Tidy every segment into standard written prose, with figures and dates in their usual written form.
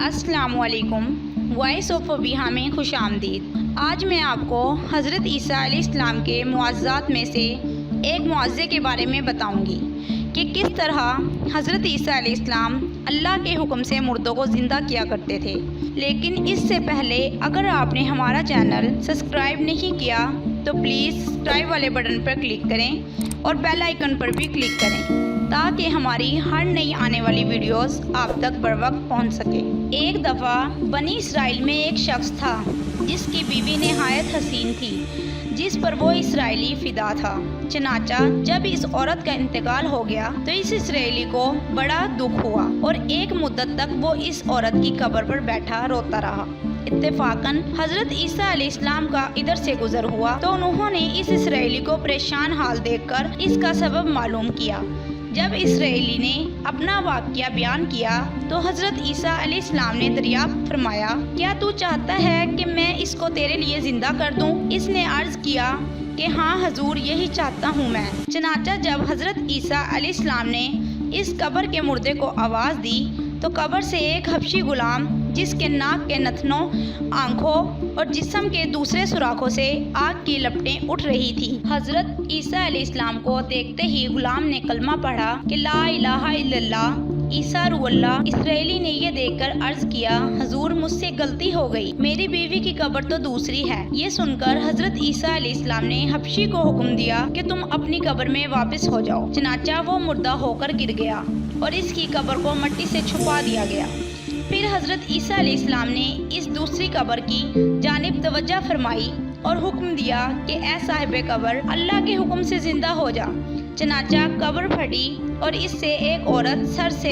अस्सलामु अलैकुम। Voice of Fabiha में खुश आमदीद। आज मैं आपको हज़रत ईसा अलैहिस्सलाम के मुआज़ात में से एक मुआज़े के बारे में बताऊंगी कि किस तरह हज़रत ईसा अलैहिस्सलाम अल्लाह के हुक्म से मुर्दों को ज़िंदा किया करते थे। लेकिन इससे पहले अगर आपने हमारा चैनल सब्सक्राइब नहीं किया तो प्लीज़ सब्सक्राइब वाले बटन पर क्लिक करें और बेल आइकन पर भी क्लिक करें ताकि हमारी हर नई आने वाली वीडियोस आप तक बर वक्त पहुँच सके। एक दफ़ा बनी इसराइल में एक शख्स था जिसकी बीवी नहायत हसीन थी, जिस पर वो इसराइली फ़िदा था। चनाचा जब इस औरत का इंतकाल हो गया तो इस इसराइली को बड़ा दुख हुआ और एक मुद्दत तक वो इस औरत की कब्र पर बैठा रोता रहा। इत्तेफाकन हज़रत ईसा अलैहिस्सलाम का इधर से गुजर हुआ तो उन्होंने इस इसराइली को परेशान हाल देखकर इसका सबब मालूम किया। जब इसराइली ने अपना वाक़या बयान किया तो हज़रत ईसा अलैहिस्सलाम ने दरियाफ्त फरमाया, क्या तू चाहता है कि मैं इसको तेरे लिए ज़िंदा कर दूं? इसने अर्ज़ किया कि हाँ हजूर, यही चाहता हूँ मैं। चनाचा जब हज़रत ईसा अलैहिस्सलाम ने इस कब्र के मुर्दे को आवाज़ दी तो कब्र से एक हबशी गुलाम जिसके नाक के नथनों, आँखों और जिस्म के दूसरे सुराखों से आग की लपटें उठ रही थी। हज़रत ईसा अलैहिस्सलाम को देखते ही गुलाम ने कलमा पढ़ा कि ला इलाहा इल्लल्लाह ईसा रुअल्लाह। इसराइली ने यह देखकर अर्ज किया, हजूर मुझसे गलती हो गई, मेरी बीवी की कब्र तो दूसरी है। ये सुनकर हज़रत ईसा अलैहिस्सलाम ने हबशी को हुक्म दिया कि तुम अपनी कब्र में वापस हो जाओ। चनाचा वो मुर्दा होकर गिर गया और इसकी कब्र को मिट्टी से छुपा दिया गया। फिर हज़रत ईसा अलैहिस्सलाम ने इस दूसरी कब्र की जानिब तवज्जो फरमाई और हुक्म दिया कि ए साहिब कब्र, अल्लाह के हुक्म से ज़िंदा हो जा। चनाचा कब्र फटी और इससे एक औरत सर से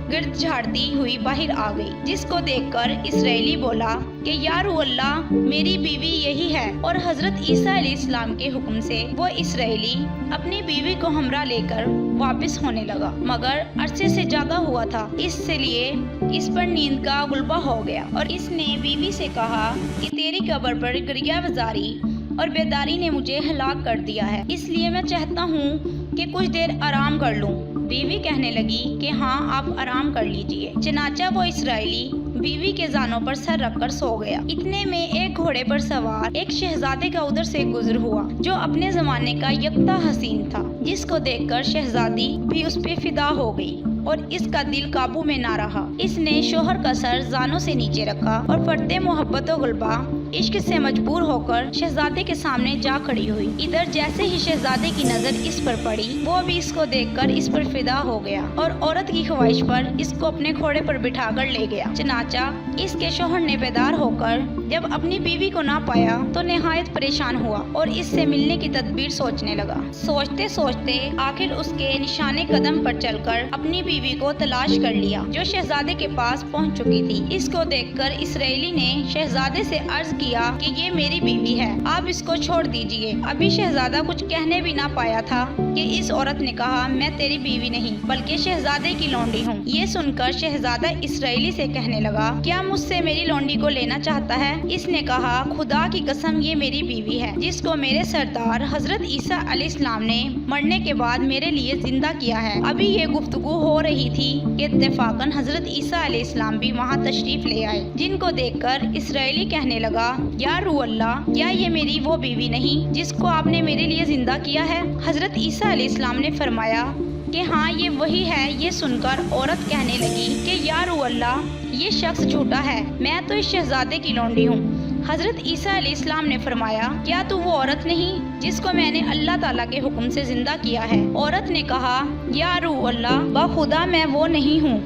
गिर्द झाड़ती हुई बाहर आ गई, जिसको देखकर इसराइली बोला कि या रुअल्लाह, मेरी बीवी यही है। और हज़रत ईसा अलैहिस्सलाम के हुक्म से वो इसराइली अपनी बीवी को हमरा लेकर वापस होने लगा, मगर अरसे से जागा हुआ था, इसलिए इस पर नींद का गुलबा हो गया और इसने बीवी से कहा कि तेरी कब्र पर गिरिया वजारी और बेदारी ने मुझे हलाक कर दिया है, इसलिए मैं चाहता हूँ कि कुछ देर आराम कर लूँ। बीवी कहने लगी कि हाँ, आप आराम कर लीजिए। चनाचा वो इसराइली बीवी के जानों पर सर रखकर सो गया। इतने में एक घोड़े पर सवार एक शहजादे का उधर से गुजर हुआ जो अपने जमाने का यकता हसीन था, जिसको देखकर शहजादी भी उस पे फिदा हो गई और इसका दिल काबू में ना रहा। इसने शोहर का सर जानों से नीचे रखा और फरते मोहब्बत और गुलबा इश्क से मजबूर होकर शहजादे के सामने जा खड़ी हुई। इधर जैसे ही शहजादे की नजर इस पर पड़ी, वो भी इसको देखकर इस पर फिदा हो गया और औरत की ख्वाहिश पर इसको अपने घोड़े पर बिठाकर ले गया। चनाचा इसके शोहर ने बेदार होकर जब अपनी बीवी को ना पाया तो निहायत परेशान हुआ और इससे मिलने की तदबीर सोचने लगा। सोचते सोचते आखिर उसके निशाने कदम पर चलकर अपनी बीवी को तलाश कर लिया, जो शहजादे के पास पहुंच चुकी थी। इसको देखकर इसराइली ने शहजादे से अर्ज किया कि ये मेरी बीवी है, आप इसको छोड़ दीजिए। अभी शहजादा कुछ कहने भी ना पाया था कि इस औरत ने कहा, मैं तेरी बीवी नहीं बल्कि शहजादे की लौंडी हूँ। ये सुनकर शहजादा इसराइली से कहने लगा, क्या मुझसे मेरी लौंडी को लेना चाहता है? इसने कहा, खुदा की कसम, ये मेरी बीवी है जिसको मेरे सरदार हज़रत ईसा अलैहिस्सलाम ने मरने के बाद मेरे लिए जिंदा किया है। अभी ये गुफ्तगू हो रही थी कि इत्तेफाकन हज़रत ईसा अलैहिस्सलाम भी वहाँ तशरीफ ले आए, जिनको देखकर इसराइली कहने लगा, या रुअल्लाह, क्या ये मेरी वो बीवी नहीं जिसको आपने मेरे लिए जिंदा किया है? हज़रत ईसा अलैहिस्सलाम ने फरमाया कि हाँ, ये वही है। ये सुनकर औरत कहने लगी कि या रुअल्लाह, ये शख्स झूठा है, मैं तो इस शहजादे की लौंडी हूँ। हज़रत ईसा अलैहिस्सलाम ने फरमाया, क्या तू वो औरत नहीं जिसको मैंने अल्लाह ताला के हुक्म से जिंदा किया है? औरत ने कहा, या रुअल्लाह, बाखुदा मैं वो नहीं हूँ।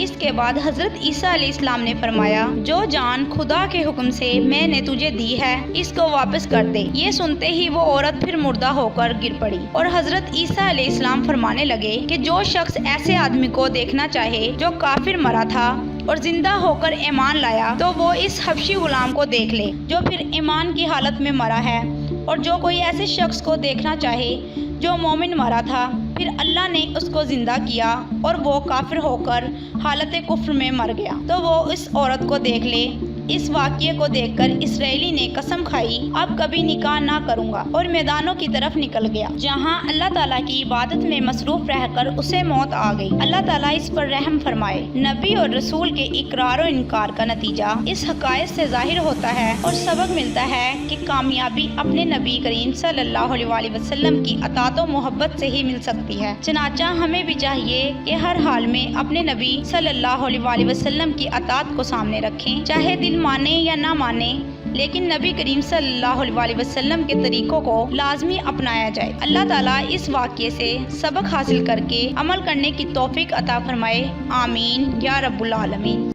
इसके बाद हज़रत ईसा अलैहिस्सलाम ने फरमाया, जो जान खुदा के हुक्म से मैंने तुझे दी है, इसको वापस कर दे। ये सुनते ही वो औरत फिर मुर्दा होकर गिर पड़ी और हज़रत ईसा अलैहिस्सलाम फरमाने लगे कि जो शख्स ऐसे आदमी को देखना चाहे जो काफिर मरा था और जिंदा होकर ईमान लाया, तो वो इस हबशी गुलाम को देख ले जो फिर ईमान की हालत में मरा है। और जो कोई ऐसे शख्स को देखना चाहे जो मोमिन मरा था, फिर अल्लाह ने उसको ज़िंदा किया और वो काफिर होकर हालत कुफ्र में मर गया, तो वो इस औरत को देख ले اس واقعے کو دیکھ کر اسرائیلی نے قسم کھائی اب کبھی نکاح نہ کروں گا اور میدانوں کی طرف نکل گیا جہاں اللہ تعالیٰ کی عبادت میں مصروف رہ کر اسے موت آ گئی۔ اللہ تعالیٰ اس پر رحم فرمائے۔ نبی اور رسول کے اقرار و انکار کا نتیجہ اس حقائق سے ظاہر ہوتا ہے اور سبق ملتا ہے کہ کامیابی اپنے نبی کریم صلی اللہ علیہ وسلم کی اطاعت و محبت سے ہی مل سکتی ہے۔ چنانچہ ہمیں بھی چاہیے کہ ہر حال میں اپنے نبی صلی اللہ علیہ وسلم کی اطاعت کو سامنے رکھیں، چاہے دل مانے یا نہ مانے، لیکن نبی کریم صلی اللہ علیہ وسلم کے طریقوں کو لازمی اپنایا جائے۔ اللہ تعالیٰ اس واقعے سے سبق حاصل کر کے عمل کرنے کی توفیق عطا فرمائے۔ آمین یا رب العالمین۔